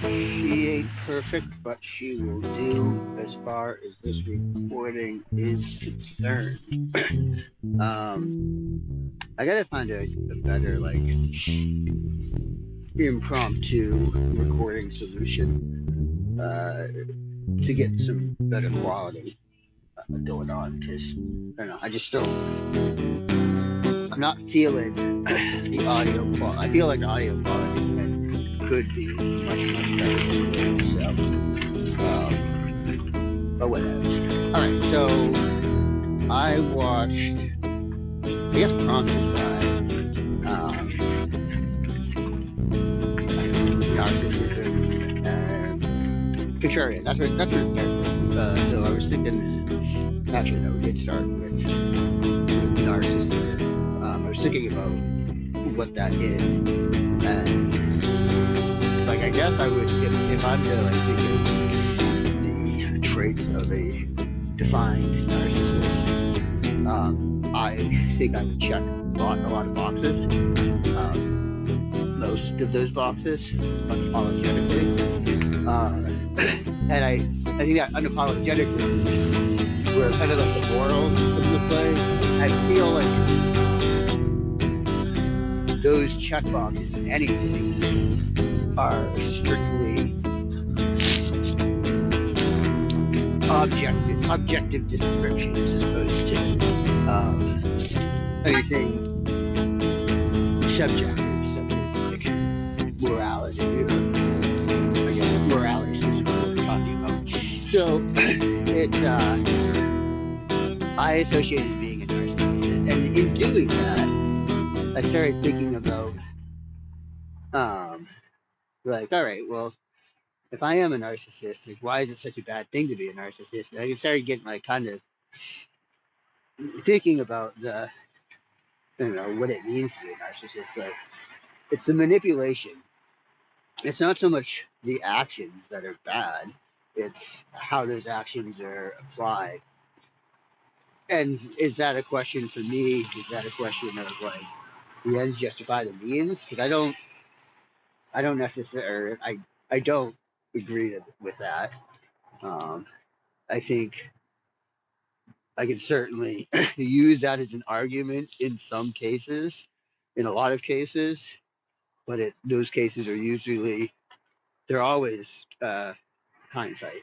She ain't perfect, but she will do as far as this recording is concerned. I gotta find a better, like, impromptu recording solution to get some better quality going on, because I don't know, I just I'm not feeling the audio quality. I feel like the audio quality could be much better. But whatever. All right, so I watched, I guess prompted by Narcissism and Contrarian. That's where it started. So I was thinking, actually, no, we did start with narcissism. I was thinking about what that is, and like I guess I would, if I'm to like think of the traits of a defined narcissist, I think I would check a lot of boxes. Most of those boxes unapologetically, and I think that unapologetically were kind of like the morals of the play. I feel like those check boxes in anything are strictly objective descriptions as opposed to anything subjective, such as like morality. I guess morality is what we're talking about. So it's I associate as being a narcissist, and in doing that, I started thinking about like, all right, well, if I am a narcissist, like, why is it such a bad thing to be a narcissist? And I started getting like kind of thinking about the, I don't know, what it means to be a narcissist. Like, it's the manipulation. It's not so much the actions that are bad; it's how those actions are applied. And is that a question for me? Is that a question of like the ends justify the means? Because I don't necessarily, I don't agree with that. Um, I think I can certainly use that as an argument in some cases, in a lot of cases, but those cases are usually, they're always hindsight.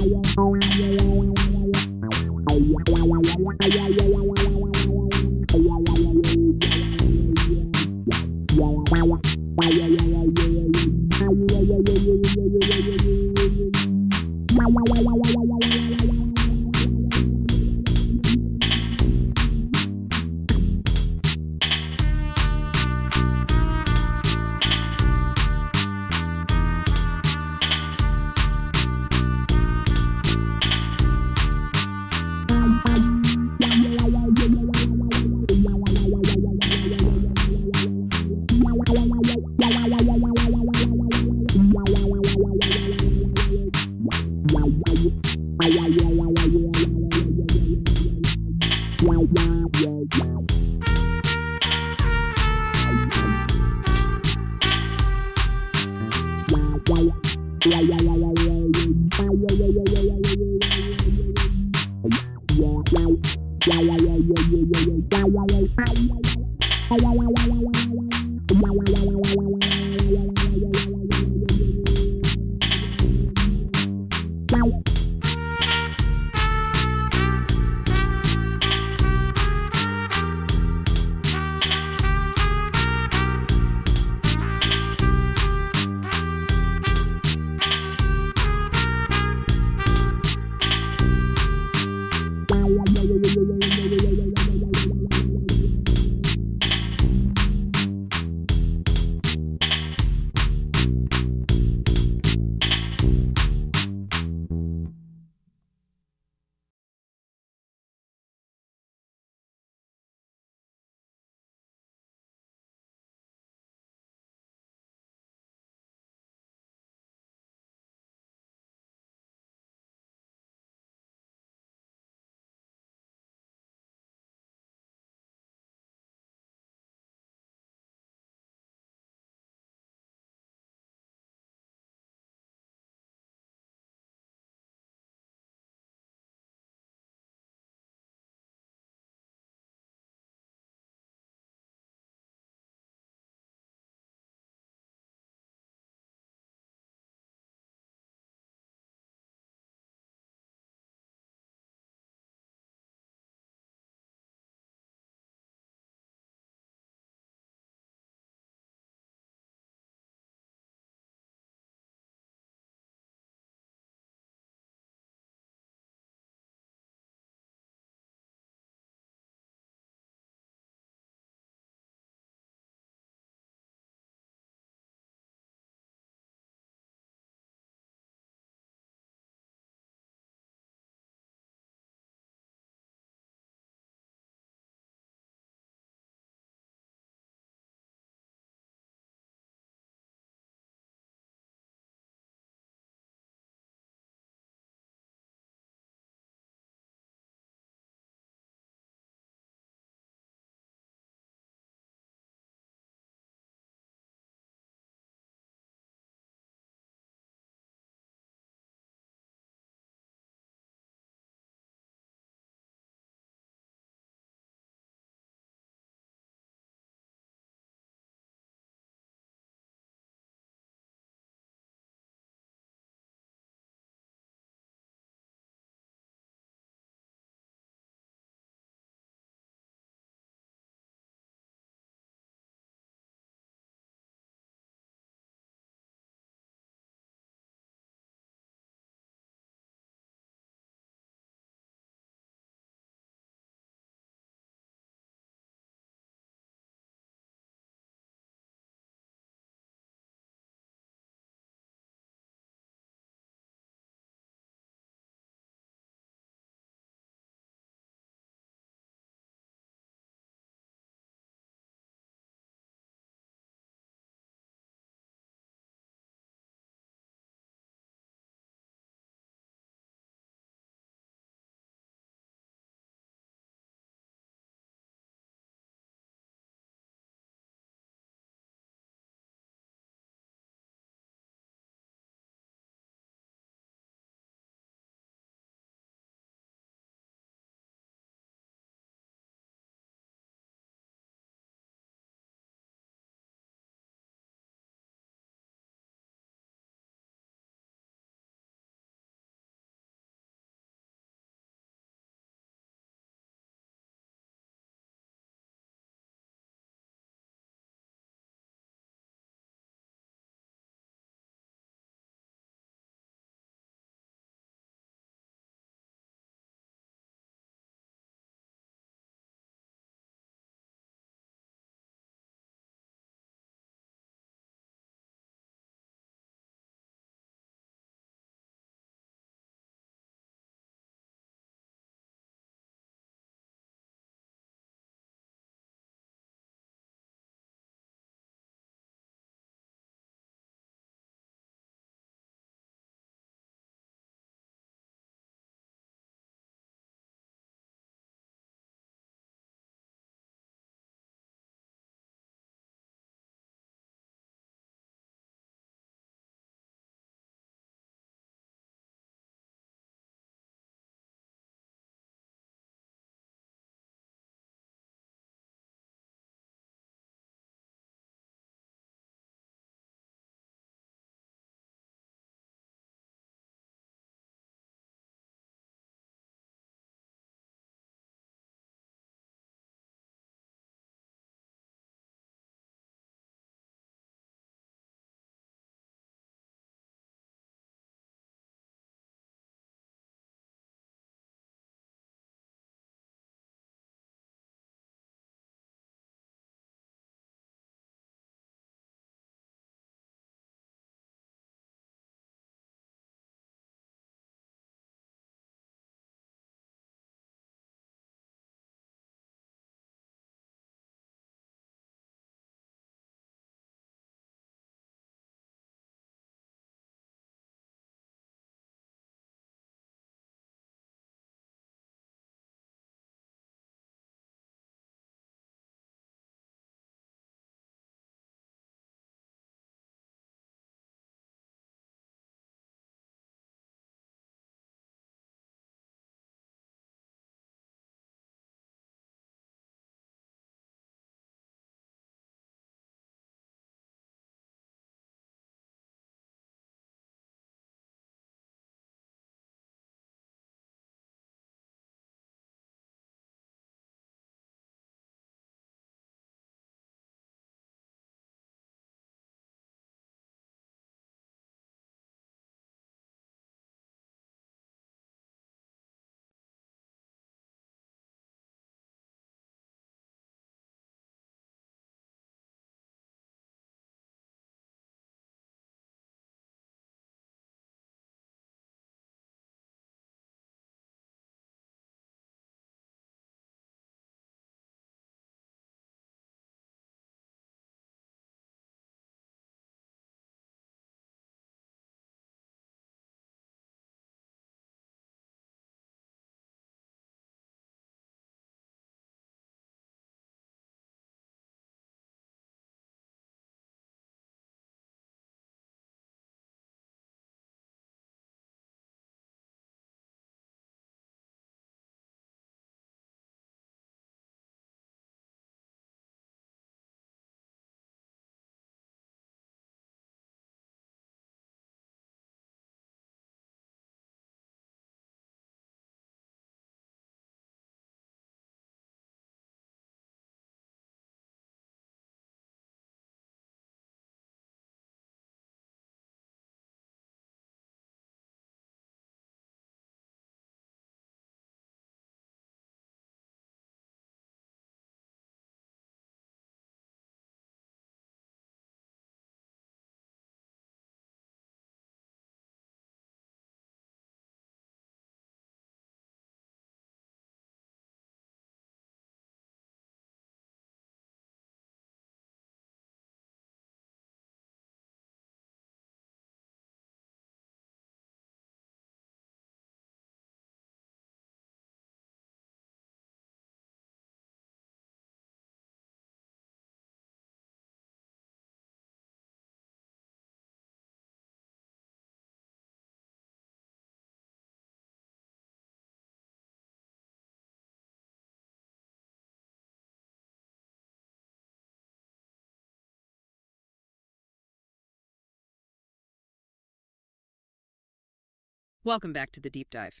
Welcome back to the deep dive.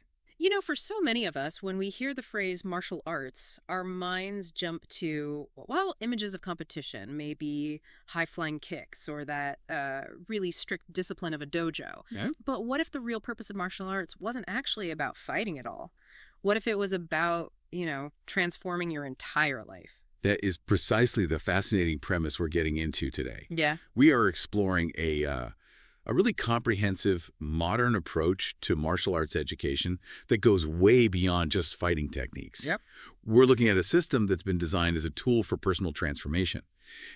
For so many of us, when we hear the phrase martial arts, our minds jump to, well, images of competition, maybe high flying kicks or that really strict discipline of a dojo. Yeah. But what if the real purpose of martial arts wasn't actually about fighting at all? What if it was about, transforming your entire life? That is precisely the fascinating premise we're getting into today. Yeah. We are exploring a really comprehensive, modern approach to martial arts education that goes way beyond just fighting techniques. Yep. We're looking at a system that's been designed as a tool for personal transformation.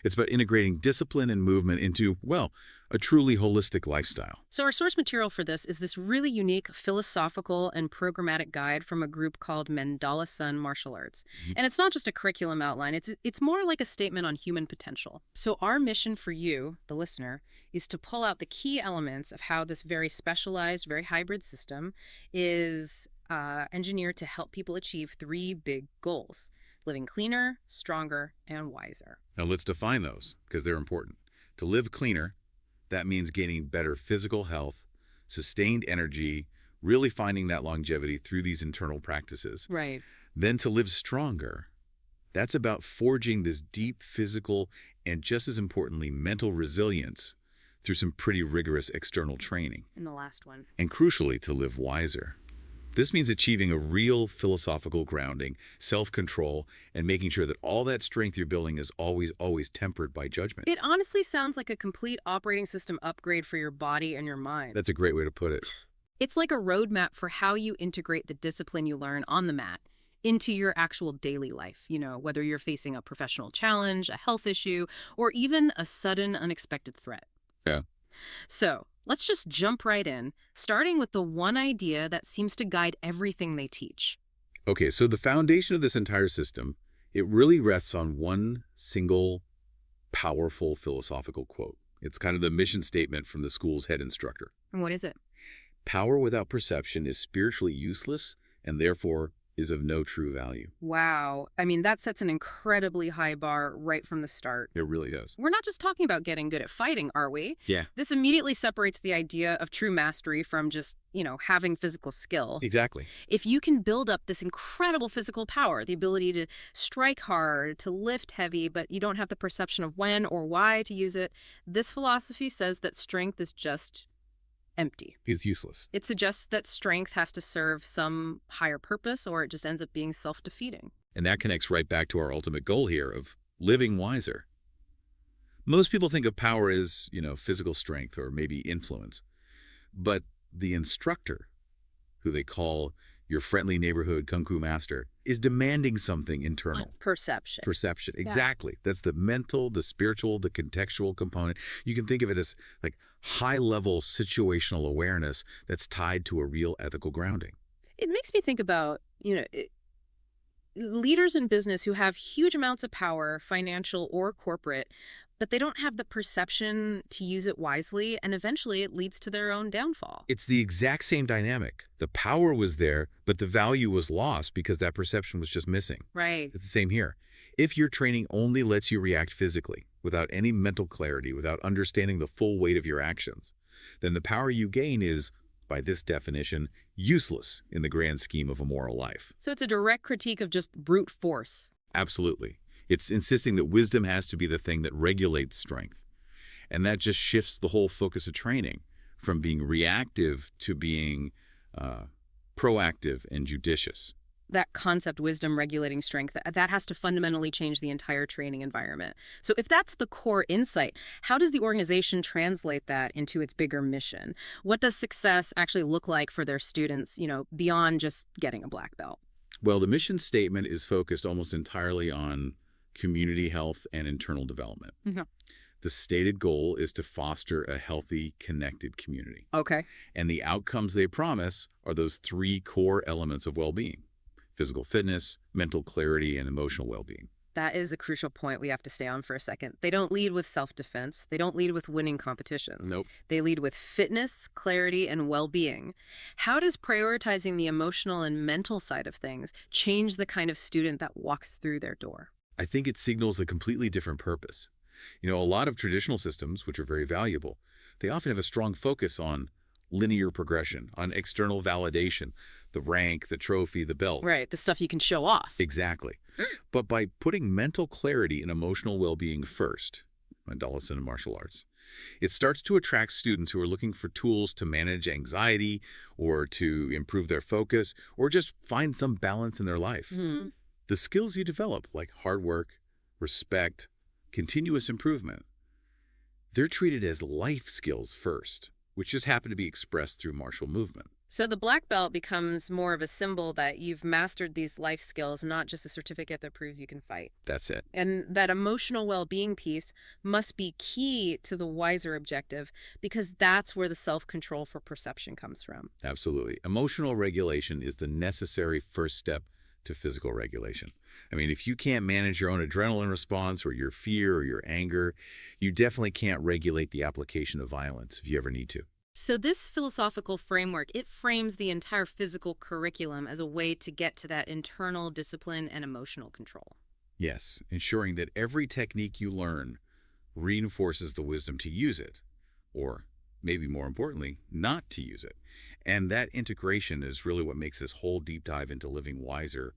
It's about integrating discipline and movement into, well, a truly holistic lifestyle. So, our source material for this is this really unique philosophical and programmatic guide from a group called Mandala Sun Martial Arts. Mhm. And it's not just a curriculum outline, it's more like a statement on human potential. So, our mission for you, the listener, is to pull out the key elements of how this very specialized, very hybrid system is engineered to help people achieve three big goals: living cleaner, stronger, and wiser. Now let's define those because they're important. To live cleaner, that means gaining better physical health, sustained energy, really finding that longevity through these internal practices. Right. Then to live stronger, that's about forging this deep physical and just as importantly, mental resilience through some pretty rigorous external training. And the last one. And crucially, to live wiser. This means achieving a real philosophical grounding, self-control, and making sure that all that strength you're building is always tempered by judgment. It honestly sounds like a complete operating system upgrade for your body and your mind. That's a great way to put it. It's like a roadmap for how you integrate the discipline you learn on the mat into your actual daily life, whether you're facing a professional challenge, a health issue, or even a sudden unexpected threat. Yeah. So let's just jump right in, starting with the one idea that seems to guide everything they teach. Okay, so the foundation of this entire system, it really rests on one single powerful philosophical quote. It's kind of the mission statement from the school's head instructor. And what is it? Power without perception is spiritually useless and therefore is of no true value. Wow. I mean, that sets an incredibly high bar right from the start. It really does. We're not just talking about getting good at fighting, are we? Yeah, This immediately separates the idea of true mastery from just, having physical skill. exactly. If you can build up this incredible physical power, the ability to strike hard, to lift heavy, but you don't have the perception of when or why to use it, this philosophy says that strength is just empty. It's useless. It suggests that strength has to serve some higher purpose or it just ends up being self-defeating. And that connects right back to our ultimate goal here of living wiser. Most people think of power as, physical strength or maybe influence. But the instructor, who they call your friendly neighborhood kung fu master, is demanding something internal. Perception. Perception. Yeah. Exactly. That's the mental, the spiritual, the contextual component. You can think of it as like high-level situational awareness that's tied to a real ethical grounding. It makes me think about, leaders in business who have huge amounts of power, financial or corporate, but they don't have the perception to use it wisely, and eventually it leads to their own downfall. It's the exact same dynamic. The power was there, but the value was lost because that perception was just missing. Right. It's the same here. If your training only lets you react physically, without any mental clarity, without understanding the full weight of your actions, then the power you gain is, by this definition, useless in the grand scheme of a moral life. So it's a direct critique of just brute force. Absolutely. It's insisting that wisdom has to be the thing that regulates strength. And that just shifts the whole focus of training from being reactive to being proactive and judicious. That concept, wisdom regulating strength, that has to fundamentally change the entire training environment. So if that's the core insight, how does the organization translate that into its bigger mission? What does success actually look like for their students, beyond just getting a black belt? Well, the mission statement is focused almost entirely on community health and internal development. Mhm. The stated goal is to foster a healthy, connected community. Okay. And the outcomes they promise are those three core elements of well-being: physical fitness, mental clarity, and emotional well-being. That is a crucial point we have to stay on for a second. They don't lead with self-defense. They don't lead with winning competitions. Nope. They lead with fitness, clarity, and well-being. How does prioritizing the emotional and mental side of things change the kind of student that walks through their door? I think it signals a completely different purpose. A lot of traditional systems, which are very valuable, they often have a strong focus on linear progression, on external validation, the rank, the trophy, the belt. Right, the stuff you can show off. Exactly. But by putting mental clarity and emotional well-being first, Mandalasan and martial arts, it starts to attract students who are looking for tools to manage anxiety or to improve their focus or just find some balance in their life. Mhm. The skills you develop, like hard work, respect, continuous improvement, they're treated as life skills first, which just happen to be expressed through martial movement. So the black belt becomes more of a symbol that you've mastered these life skills, not just a certificate that proves you can fight. That's it. And that emotional well-being piece must be key to the wiser objective because that's where the self-control for perception comes from. Absolutely. Emotional regulation is the necessary first step to physical regulation. I mean, if you can't manage your own adrenaline response or your fear or your anger, you definitely can't regulate the application of violence if you ever need to. So this philosophical framework, it frames the entire physical curriculum as a way to get to that internal discipline and emotional control. Yes, ensuring that every technique you learn reinforces the wisdom to use it, or maybe more importantly, not to use it. And that integration is really what makes this whole deep dive into living wiser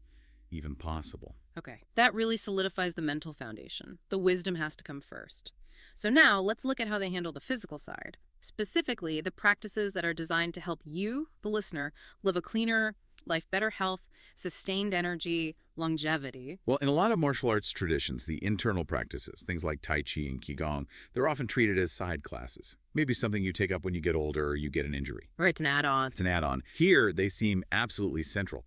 even possible. Okay, that really solidifies the mental foundation. The wisdom has to come first. So now let's look at how they handle the physical side. Specifically, the practices that are designed to help you, the listener, live a cleaner life, better health, sustained energy, longevity. Well, in a lot of martial arts traditions, the internal practices, things like Tai Chi and Qigong, they're often treated as side classes. Maybe something you take up when you get older or you get an injury. Right, it's an add-on. It's an add-on. Here, they seem absolutely central,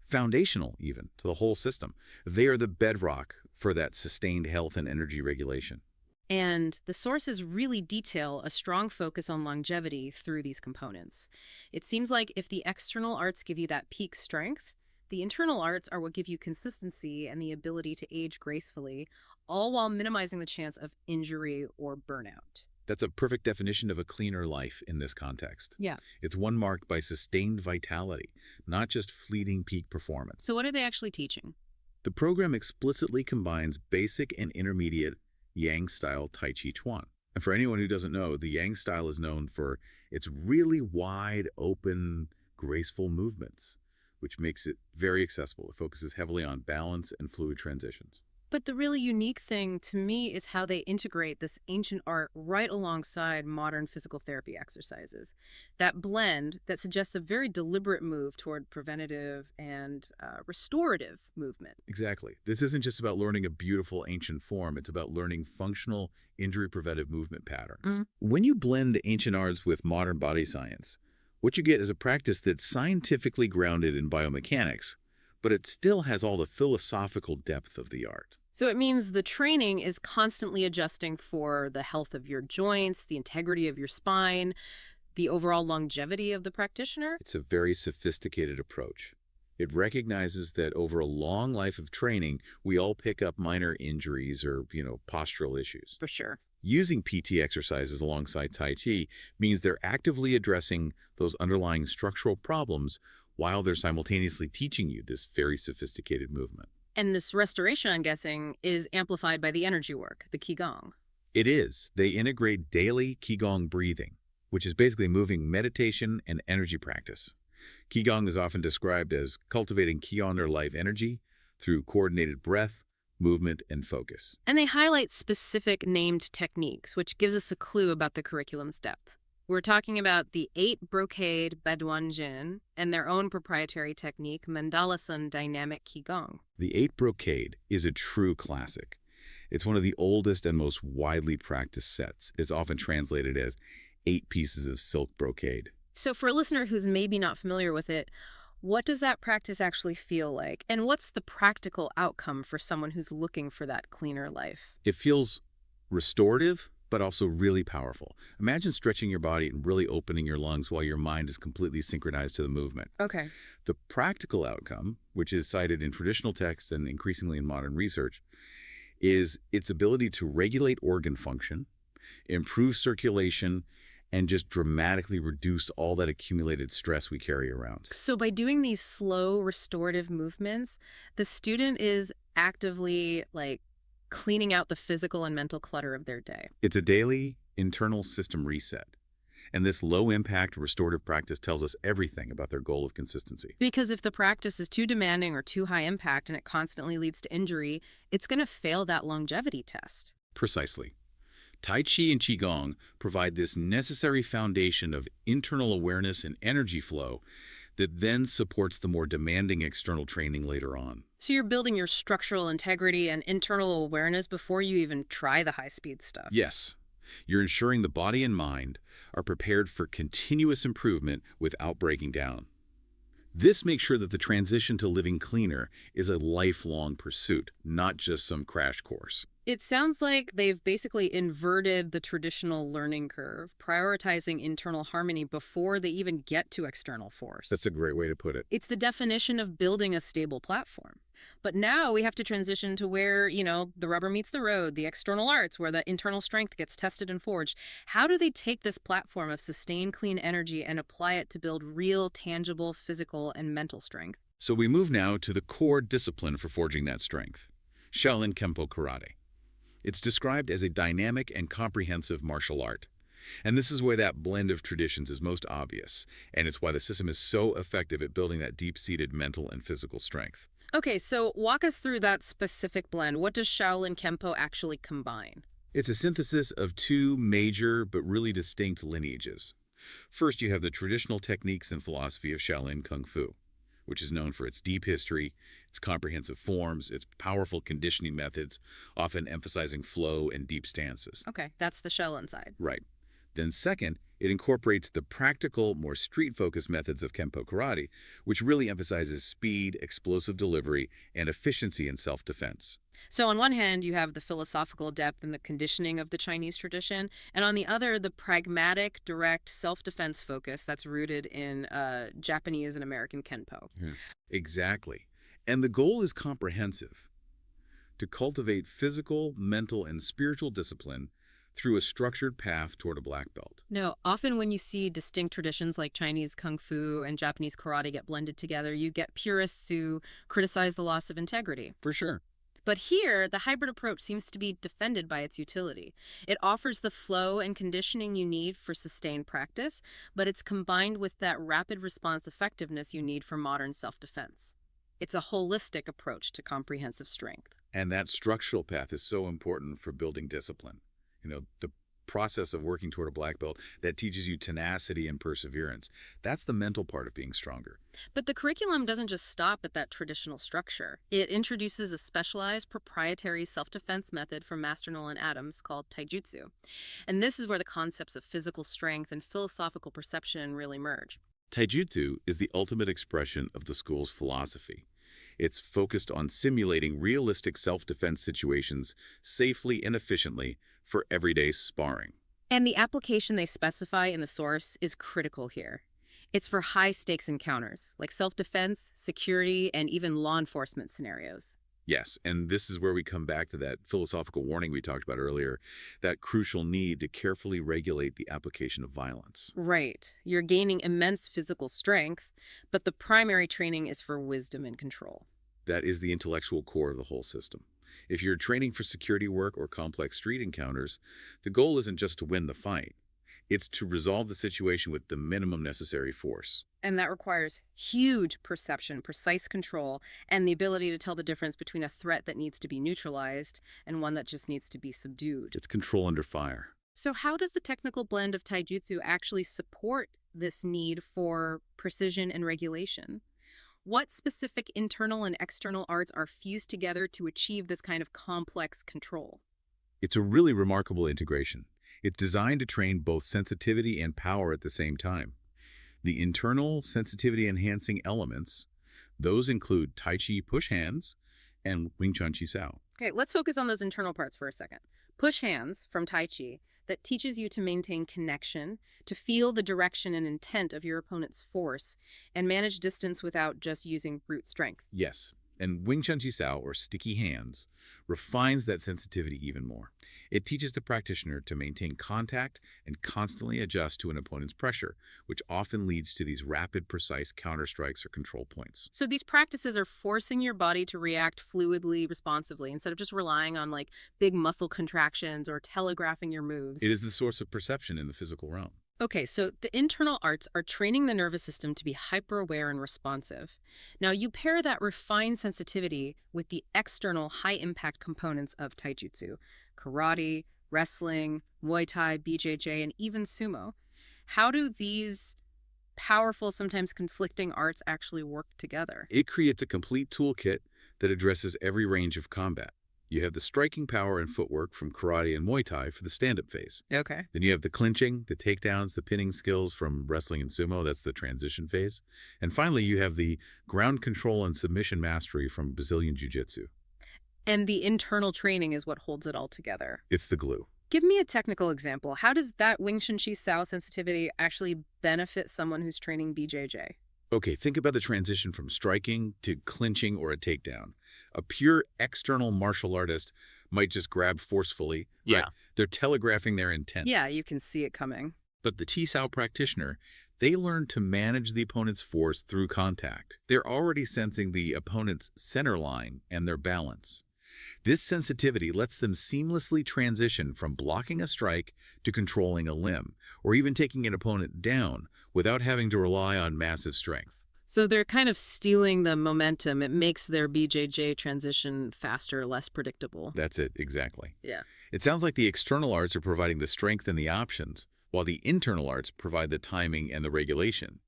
foundational even, to the whole system. They are the bedrock for that sustained health and energy regulation. And the sources really detail a strong focus on longevity through these components. It seems like if the external arts give you that peak strength, the internal arts are what give you consistency and the ability to age gracefully, all while minimizing the chance of injury or burnout. That's a perfect definition of a cleaner life in this context. Yeah. It's one marked by sustained vitality, not just fleeting peak performance. So what are they actually teaching? The program explicitly combines basic and intermediate Yang-style Tai Chi Chuan. And for anyone who doesn't know, the Yang style is known for its really wide, open, graceful movements, which makes it very accessible. It focuses heavily on balance and fluid transitions. But the really unique thing to me is how they integrate this ancient art right alongside modern physical therapy exercises. That blend that suggests a very deliberate move toward preventative and restorative movement. Exactly. This isn't just about learning a beautiful ancient form. It's about learning functional, injury-preventive movement patterns. Mhm. When you blend ancient arts with modern body science, what you get is a practice that's scientifically grounded in biomechanics, but it still has all the philosophical depth of the art. So it means the training is constantly adjusting for the health of your joints, the integrity of your spine, the overall longevity of the practitioner. It's a very sophisticated approach. It recognizes that over a long life of training, we all pick up minor injuries or, postural issues. For sure. Using PT exercises alongside Tai Chi means they're actively addressing those underlying structural problems while they're simultaneously teaching you this very sophisticated movement. And this restoration, I'm guessing, is amplified by the energy work, the Qigong. It is. They integrate daily Qigong breathing, which is basically moving meditation and energy practice. Qigong is often described as cultivating Qi on life energy through coordinated breath, movement, and focus. And they highlight specific named techniques, which gives us a clue about the curriculum's depth. We're talking about the 8 brocade Baduan Jin and their own proprietary technique, Mandalasan Dynamic Qigong. The 8 brocade is a true classic. It's one of the oldest and most widely practiced sets. It's often translated as 8 pieces of silk brocade. So for a listener who's maybe not familiar with it, what does that practice actually feel like? And what's the practical outcome for someone who's looking for that cleaner life? It feels restorative, but also really powerful. Imagine stretching your body and really opening your lungs while your mind is completely synchronized to the movement. Okay. The practical outcome, which is cited in traditional texts and increasingly in modern research, is its ability to regulate organ function, improve circulation, and just dramatically reduce all that accumulated stress we carry around. So by doing these slow restorative movements, the student is actively cleaning out the physical and mental clutter of their day. It's a daily internal system reset. And this low-impact restorative practice tells us everything about their goal of consistency. Because if the practice is too demanding or too high impact and it constantly leads to injury, it's going to fail that longevity test. Precisely. Tai Chi and Qigong provide this necessary foundation of internal awareness and energy flow that then supports the more demanding external training later on. So you're building your structural integrity and internal awareness before you even try the high-speed stuff. Yes, you're ensuring the body and mind are prepared for continuous improvement without breaking down. This makes sure that the transition to living cleaner is a lifelong pursuit, not just some crash course. It sounds like they've basically inverted the traditional learning curve, prioritizing internal harmony before they even get to external force. That's a great way to put it. It's the definition of building a stable platform. But now we have to transition to where, the rubber meets the road, the external arts, where the internal strength gets tested and forged. How do they take this platform of sustained clean energy and apply it to build real, tangible, physical, and mental strength? So we move now to the core discipline for forging that strength, Shaolin Kempo Karate. It's described as a dynamic and comprehensive martial art. And this is where that blend of traditions is most obvious, and it's why the system is so effective at building that deep-seated mental and physical strength. Okay, so walk us through that specific blend. What does Shaolin Kempo actually combine? It's a synthesis of two major but really distinct lineages. First, you have the traditional techniques and philosophy of Shaolin Kung Fu, which is known for its deep history, its comprehensive forms, its powerful conditioning methods, often emphasizing flow and deep stances. Okay, that's the Shaolin side. Right. Then second, it incorporates the practical, more street-focused methods of Kempo Karate, which really emphasizes speed, explosive delivery, and efficiency in self-defense. So on one hand, you have the philosophical depth and the conditioning of the Chinese tradition, and on the other, the pragmatic, direct self-defense focus that's rooted in Japanese and American Kenpo. Yeah. Exactly. And the goal is comprehensive: to cultivate physical, mental, and spiritual discipline through a structured path toward a black belt. No, often when you see distinct traditions like Chinese Kung Fu and Japanese karate get blended together, you get purists who criticize the loss of integrity. For sure. But here, the hybrid approach seems to be defended by its utility. It offers the flow and conditioning you need for sustained practice, but it's combined with that rapid response effectiveness you need for modern self-defense. It's a holistic approach to comprehensive strength. And that structural path is so important for building discipline. The process of working toward a black belt that teaches you tenacity and perseverance. That's the mental part of being stronger. But the curriculum doesn't just stop at that traditional structure. It introduces a specialized proprietary self-defense method from Master Nolan Adams called Taijutsu. And this is where the concepts of physical strength and philosophical perception really merge. Taijutsu is the ultimate expression of the school's philosophy. It's focused on simulating realistic self-defense situations safely and efficiently for everyday sparring. And the application they specify in the source is critical here. It's for high-stakes encounters, like self-defense, security, and even law enforcement scenarios. Yes, and this is where we come back to that philosophical warning we talked about earlier, that crucial need to carefully regulate the application of violence. Right. You're gaining immense physical strength, but the primary training is for wisdom and control. That is the intellectual core of the whole system. If you're training for security work or complex street encounters, the goal isn't just to win the fight. It's to resolve the situation with the minimum necessary force. And that requires huge perception, precise control, and the ability to tell the difference between a threat that needs to be neutralized and one that just needs to be subdued. It's control under fire. So how does the technical blend of taijutsu actually support this need for precision and regulation? What specific internal and external arts are fused together to achieve this kind of complex control? It's a really remarkable integration. It's designed to train both sensitivity and power at the same time. The internal sensitivity-enhancing elements, those include Tai Chi push hands and Wing Chun Chi Sao. Okay, let's focus on those internal parts for a second. Push hands from Tai Chi that teaches you to maintain connection, to feel the direction and intent of your opponent's force, and manage distance without just using brute strength. Yes, and Wing Chun Chi Sao, or sticky hands, refines that sensitivity even more. It teaches the practitioner to maintain contact and constantly adjust to an opponent's pressure, which often leads to these rapid, precise counterstrikes or control points. So these practices are forcing your body to react fluidly, responsively, instead of just relying on big muscle contractions or telegraphing your moves. It is the source of perception in the physical realm. Okay, so the internal arts are training the nervous system to be hyper-aware and responsive. Now, you pair that refined sensitivity with the external high-impact components of taijutsu, karate, wrestling, Muay Thai, BJJ, and even sumo. How do these powerful, sometimes conflicting arts actually work together? It creates a complete toolkit that addresses every range of combat. You have the striking power and footwork from karate and Muay Thai for the stand-up phase. Okay. Then you have the clinching, the takedowns, the pinning skills from wrestling and sumo. That's the transition phase. And finally, you have the ground control and submission mastery from Brazilian Jiu-Jitsu. And the internal training is what holds it all together. It's the glue. Give me a technical example. How does that Wing Chun Chi Sao sensitivity actually benefit someone who's training BJJ? Okay, think about the transition from striking to clinching or a takedown. A pure external martial artist might just grab forcefully. Yeah. Right? They're telegraphing their intent. Yeah, you can see it coming. But the Chi-Sao practitioner, they learn to manage the opponent's force through contact. They're already sensing the opponent's center line and their balance. This sensitivity lets them seamlessly transition from blocking a strike to controlling a limb, or even taking an opponent down without having to rely on massive strength. So they're kind of stealing the momentum. It makes their BJJ transition faster, less predictable. That's it, exactly. Yeah. It sounds like the external arts are providing the strength and the options, while the internal arts provide the timing and the regulation.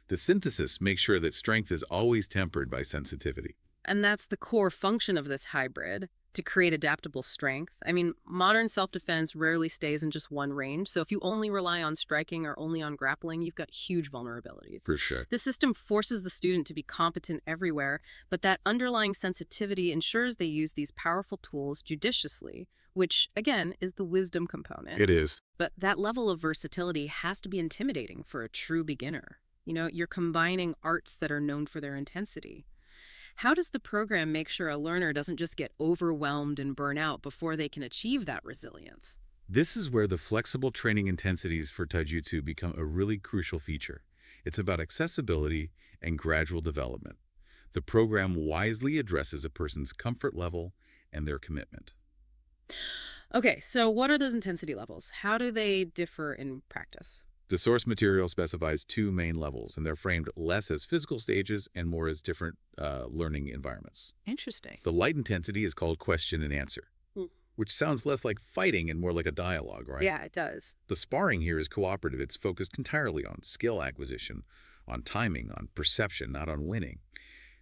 The synthesis makes sure that strength is always tempered by sensitivity. And that's the core function of this hybrid, to create adaptable strength. I mean, modern self-defense rarely stays in just one range, so if you only rely on striking or only on grappling, you've got huge vulnerabilities. For sure. The system forces the student to be competent everywhere, but that underlying sensitivity ensures they use these powerful tools judiciously, which, again, is the wisdom component. It is. But that level of versatility has to be intimidating for a true beginner. You know, you're combining arts that are known for their intensity. How does the program make sure a learner doesn't just get overwhelmed and burn out before they can achieve that resilience? This is where the flexible training intensities for Taijutsu become a really crucial feature. It's about accessibility and gradual development. The program wisely addresses a person's comfort level and their commitment. Okay, so what are those intensity levels? How do they differ in practice? The source material specifies two main levels, and they're framed less as physical stages and more as different learning environments. Interesting. The light intensity is called question and answer, which sounds less like fighting and more like a dialogue, right? Yeah, it does. The sparring here is cooperative. It's focused entirely on skill acquisition, on timing, on perception, not on winning.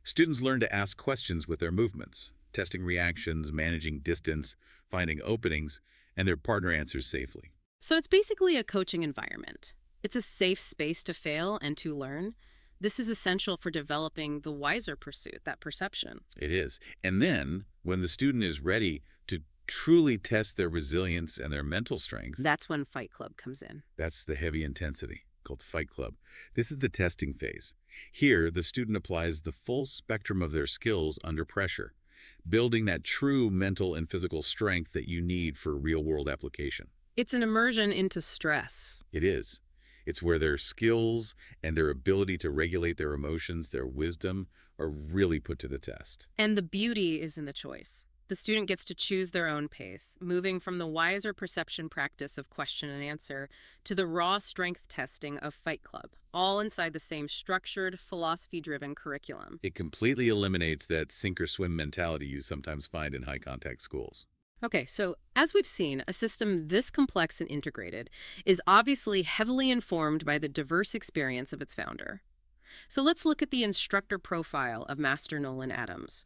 Students learn to ask questions with their movements, testing reactions, managing distance, finding openings, and their partner answers safely. So it's basically a coaching environment. It's a safe space to fail and to learn. This is essential for developing the wiser pursuit, that perception. It is. And then, when the student is ready to truly test their resilience and their mental strength, That's when Fight Club comes in. that's the heavy intensity, called Fight Club. This is the testing phase. Here, the student applies the full spectrum of their skills under pressure, building that true mental and physical strength that you need for real-world application. It's an immersion into stress. It is. It's where their skills and their ability to regulate their emotions, their wisdom, are really put to the test. And the beauty is in the choice. The student gets to choose their own pace, moving from the wiser perception practice of question and answer to the raw strength testing of Fight Club, all inside the same structured, philosophy-driven curriculum. It completely eliminates that sink or swim mentality you sometimes find in high-contact schools. Okay, so as we've seen, a system this complex and integrated is obviously heavily informed by the diverse experience of its founder. So let's look at the instructor profile of Master Nolan Adams.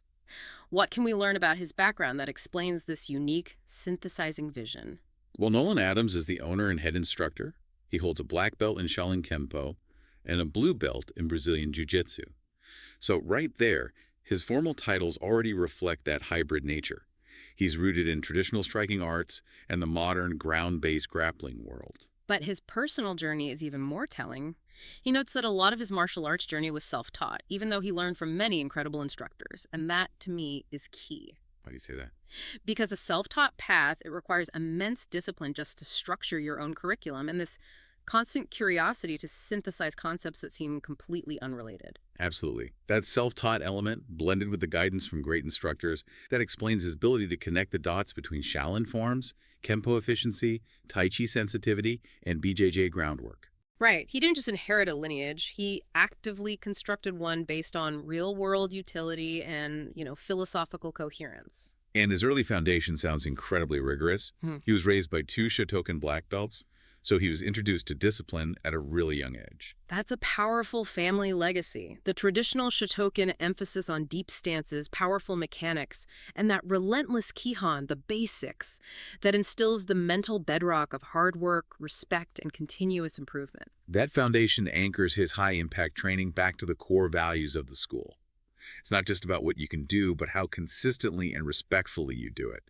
What can we learn about his background that explains this unique, synthesizing vision? Well, Nolan Adams is the owner and head instructor. He holds a black belt in Shaolin Kempo and a blue belt in Brazilian Jiu-Jitsu. So right there, his formal titles already reflect that hybrid nature. He's rooted in traditional striking arts and the modern ground-based grappling world. But his personal journey is even more telling. He notes that a lot of his martial arts journey was self-taught, even though he learned from many incredible instructors. And that, to me, is key. Why do you say that? Because a self-taught path, it requires immense discipline just to structure your own curriculum, and this constant curiosity to synthesize concepts that seem completely unrelated. Absolutely. That self-taught element, blended with the guidance from great instructors, that explains his ability to connect the dots between Shaolin forms, Kempo efficiency, Tai Chi sensitivity, and BJJ groundwork. Right. He didn't just inherit a lineage, he actively constructed one based on real-world utility and, philosophical coherence. And his early foundation sounds incredibly rigorous. Hmm. He was raised by two Shotokan black belts, so he was introduced to discipline at a really young age. That's a powerful family legacy. The traditional Shotokan emphasis on deep stances, powerful mechanics, and that relentless Kihan, the basics, that instills the mental bedrock of hard work, respect, and continuous improvement. That foundation anchors his high-impact training back to the core values of the school. It's not just about what you can do, but how consistently and respectfully you do it.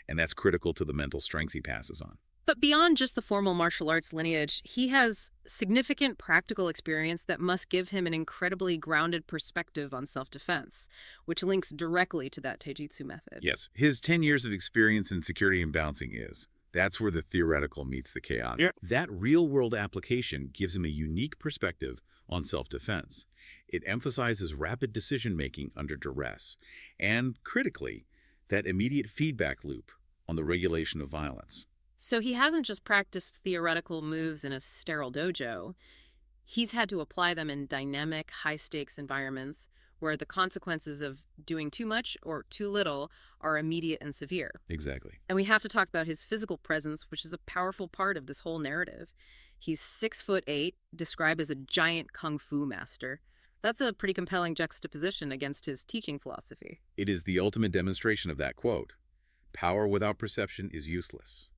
And that's critical to the mental strength he passes on. But beyond just the formal martial arts lineage, he has significant practical experience that must give him an incredibly grounded perspective on self-defense, which links directly to that taijutsu method. Yes, his 10 years of experience in security and bouncing is. That's where the theoretical meets the chaotic. Yeah. That real-world application gives him a unique perspective on self-defense. It emphasizes rapid decision-making under duress, and, critically, that immediate feedback loop on the regulation of violence. So he hasn't just practiced theoretical moves in a sterile dojo. He's had to apply them in dynamic, high-stakes environments where the consequences of doing too much or too little are immediate and severe. Exactly. And we have to talk about his physical presence, which is a powerful part of this whole narrative. He's 6'8", described as a giant kung fu master. That's a pretty compelling juxtaposition against his teaching philosophy. It is the ultimate demonstration of that quote. Power without perception is useless.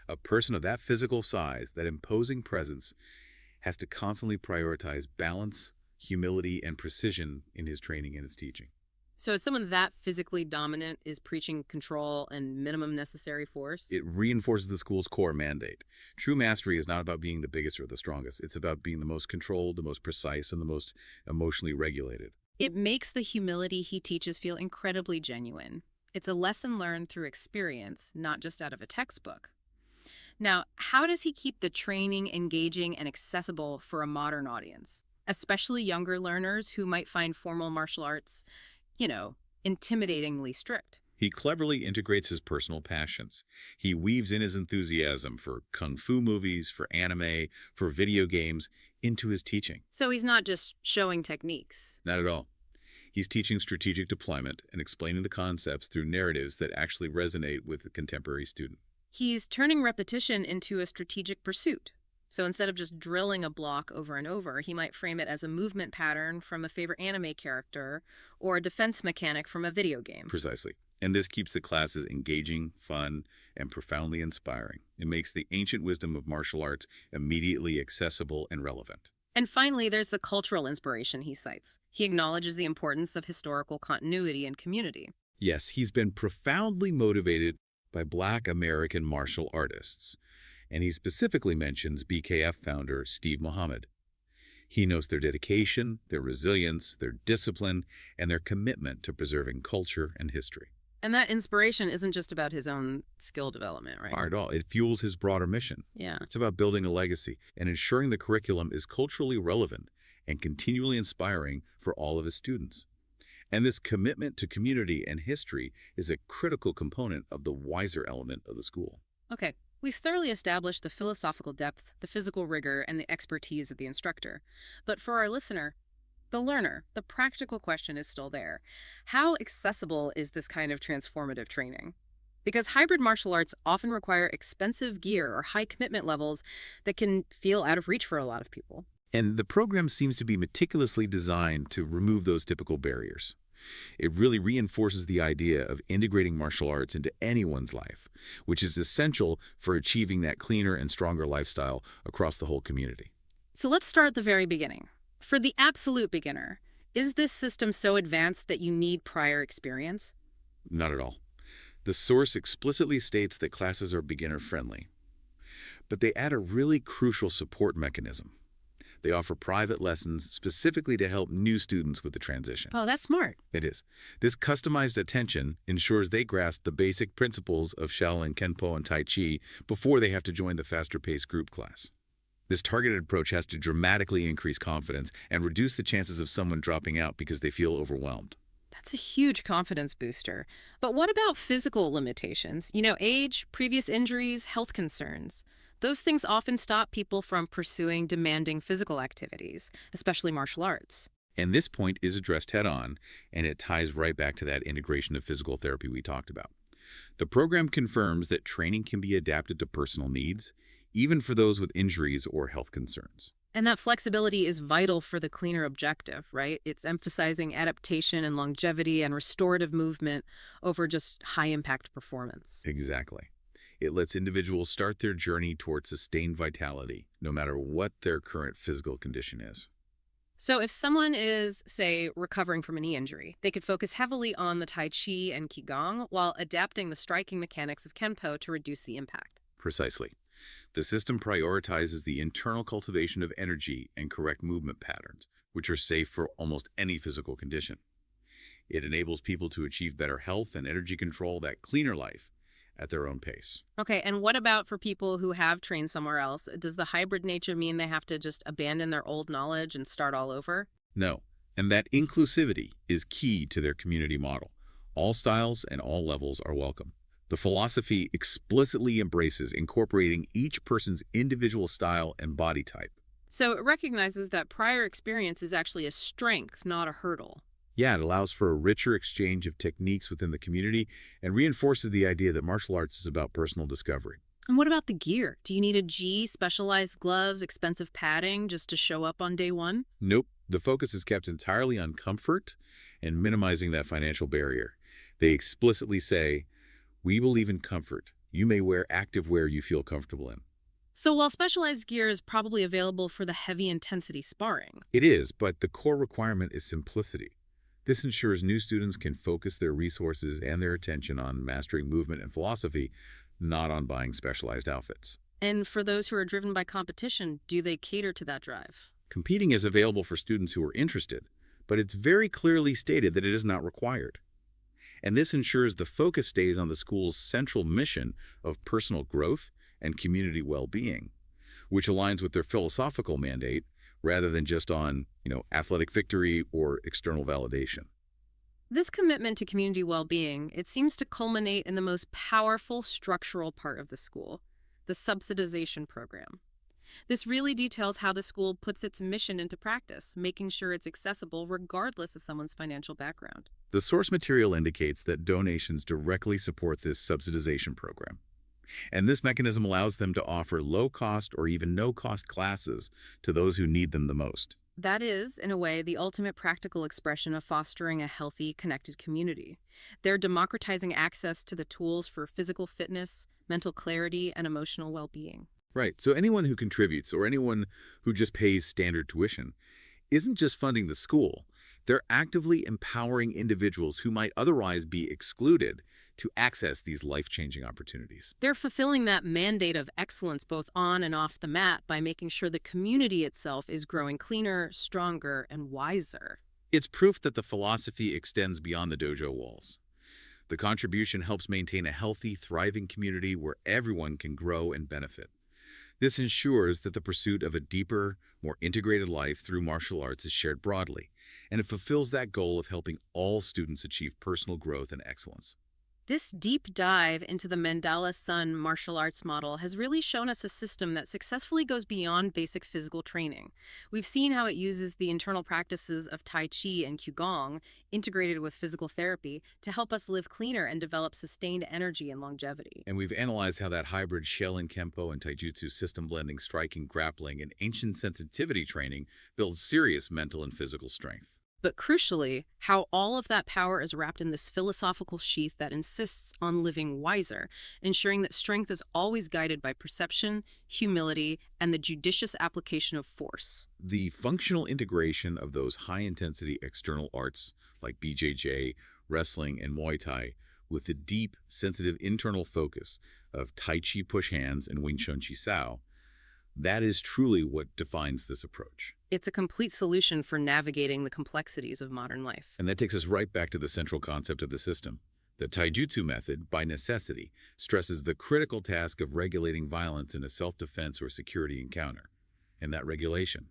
A person of that physical size, that imposing presence, has to constantly prioritize balance, humility, and precision in his training and his teaching. So it's someone that physically dominant is preaching control and minimum necessary force? It reinforces the school's core mandate. True mastery is not about being the biggest or the strongest. It's about being the most controlled, the most precise, and the most emotionally regulated. It makes the humility he teaches feel incredibly genuine. It's a lesson learned through experience, not just out of a textbook. Now, how does he keep the training engaging and accessible for a modern audience, especially younger learners who might find formal martial arts, intimidatingly strict? He cleverly integrates his personal passions. He weaves in his enthusiasm for kung fu movies, for anime, for video games into his teaching. So he's not just showing techniques. Not at all. He's teaching strategic deployment and explaining the concepts through narratives that actually resonate with the contemporary student. He's turning repetition into a strategic pursuit. So instead of just drilling a block over and over, he might frame it as a movement pattern from a favorite anime character or a defense mechanic from a video game. Precisely. And this keeps the classes engaging, fun, and profoundly inspiring. It makes the ancient wisdom of martial arts immediately accessible and relevant. And finally, there's the cultural inspiration he cites. He acknowledges the importance of historical continuity and community. Yes, he's been profoundly motivated by Black American martial artists, and he specifically mentions BKF founder Steve Muhammad. He knows their dedication, their resilience, their discipline, and their commitment to preserving culture and history. And that inspiration isn't just about his own skill development, right? Not at all. It fuels his broader mission. Yeah. It's about building a legacy and ensuring the curriculum is culturally relevant and continually inspiring for all of his students. And this commitment to community and history is a critical component of the wiser element of the school. Okay, we've thoroughly established the philosophical depth, the physical rigor, and the expertise of the instructor. But for our listener, the learner, the practical question is still there. How accessible is this kind of transformative training? Because hybrid martial arts often require expensive gear or high commitment levels that can feel out of reach for a lot of people. And the program seems to be meticulously designed to remove those typical barriers. It really reinforces the idea of integrating martial arts into anyone's life, which is essential for achieving that cleaner and stronger lifestyle across the whole community. So let's start at the very beginning. For the absolute beginner, is this system so advanced that you need prior experience? Not at all. The source explicitly states that classes are beginner-friendly, but they add a really crucial support mechanism. They offer private lessons specifically to help new students with the transition. Oh, that's smart. It is. This customized attention ensures they grasp the basic principles of Shaolin Kenpo and Tai Chi before they have to join the faster-paced group class. This targeted approach has to dramatically increase confidence and reduce the chances of someone dropping out because they feel overwhelmed. That's a huge confidence booster. But what about physical limitations? Age, previous injuries, health concerns. Those things often stop people from pursuing demanding physical activities, especially martial arts. And this point is addressed head-on, and it ties right back to that integration of physical therapy we talked about. The program confirms that training can be adapted to personal needs, even for those with injuries or health concerns. And that flexibility is vital for the cleaner objective, right? It's emphasizing adaptation and longevity and restorative movement over just high impact performance. Exactly. It lets individuals start their journey toward sustained vitality, no matter what their current physical condition is. So if someone is, say, recovering from a knee injury, they could focus heavily on the Tai Chi and Qigong while adapting the striking mechanics of Kenpo to reduce the impact. Precisely. The system prioritizes the internal cultivation of energy and correct movement patterns, which are safe for almost any physical condition. It enables people to achieve better health and energy control, that cleaner life, at their own pace. Okay, and what about for people who have trained somewhere else? Does the hybrid nature mean they have to just abandon their old knowledge and start all over? No, and that inclusivity is key to their community model. All styles and all levels are welcome. The philosophy explicitly embraces incorporating each person's individual style and body type. So it recognizes that prior experience is actually a strength, not a hurdle. Yeah, it allows for a richer exchange of techniques within the community and reinforces the idea that martial arts is about personal discovery. And what about the gear? Do you need a gi, specialized gloves, expensive padding just to show up on day one? Nope, the focus is kept entirely on comfort and minimizing that financial barrier. They explicitly say, "We believe in comfort. You may wear active wear you feel comfortable in." So while specialized gear is probably available for the heavy intensity sparring, It is, but the core requirement is simplicity. This ensures new students can focus their resources and their attention on mastering movement and philosophy, not on buying specialized outfits. and for those who are driven by competition, do they cater to that drive? Competing is available for students who are interested, but it's very clearly stated that it is not required. And this ensures the focus stays on the school's central mission of personal growth and community well-being, which aligns with their philosophical mandate rather than just on, athletic victory or external validation. This commitment to community well-being, it seems to culminate in the most powerful structural part of the school, the subsidization program. This really details how the school puts its mission into practice, making sure it's accessible regardless of someone's financial background. The source material indicates that donations directly support this subsidization program. And this mechanism allows them to offer low-cost or even no-cost classes to those who need them the most. That is, in a way, the ultimate practical expression of fostering a healthy, connected community. They're democratizing access to the tools for physical fitness, mental clarity, and emotional well-being. Right, so anyone who contributes or anyone who just pays standard tuition isn't just funding the school. They're actively empowering individuals who might otherwise be excluded to access these life-changing opportunities. They're fulfilling that mandate of excellence both on and off the mat by making sure the community itself is growing cleaner, stronger, and wiser. It's proof that the philosophy extends beyond the dojo walls. The contribution helps maintain a healthy, thriving community where everyone can grow and benefit. This ensures that the pursuit of a deeper, more integrated life through martial arts is shared broadly, and it fulfills that goal of helping all students achieve personal growth and excellence. This deep dive into the Mandala Sun martial arts model has really shown us a system that successfully goes beyond basic physical training. We've seen how it uses the internal practices of Tai Chi and Qigong, integrated with physical therapy, to help us live cleaner and develop sustained energy and longevity. And we've analyzed how that hybrid Shaolin Kempo and Taijutsu system blending striking, grappling, and ancient sensitivity training builds serious mental and physical strength. But crucially, how all of that power is wrapped in this philosophical sheath that insists on living wiser, ensuring that strength is always guided by perception, humility, and the judicious application of force. The functional integration of those high-intensity external arts like BJJ, wrestling, and Muay Thai with the deep, sensitive internal focus of Tai Chi push hands and Wing Chun Chi Sao, that is truly what defines this approach. It's a complete solution for navigating the complexities of modern life. And that takes us right back to the central concept of the system. The Taijutsu method, by necessity, stresses the critical task of regulating violence in a self-defense or security encounter. and that regulation.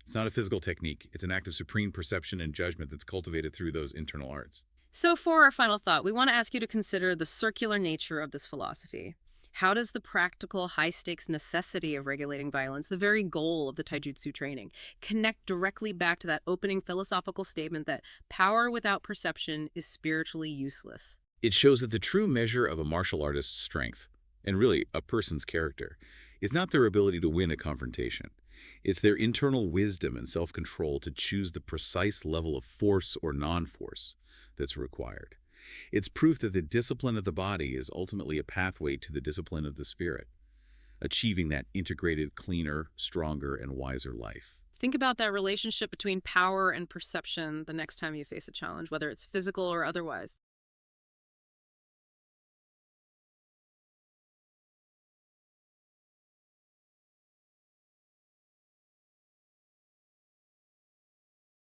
It's not a physical technique. It's an act of supreme perception and judgment that's cultivated through those internal arts. So for our final thought, we want to ask you to consider the circular nature of this philosophy. How does the practical, high-stakes necessity of regulating violence, the very goal of the taijutsu training, connect directly back to that opening philosophical statement that power without perception is spiritually useless? It shows that the true measure of a martial artist's strength, and really a person's character, is not their ability to win a confrontation. It's their internal wisdom and self-control to choose the precise level of force or non-force that's required. It's proof that the discipline of the body is ultimately a pathway to the discipline of the spirit, achieving that integrated, cleaner, stronger, and wiser life. Think about that relationship between power and perception the next time you face a challenge, whether it's physical or otherwise.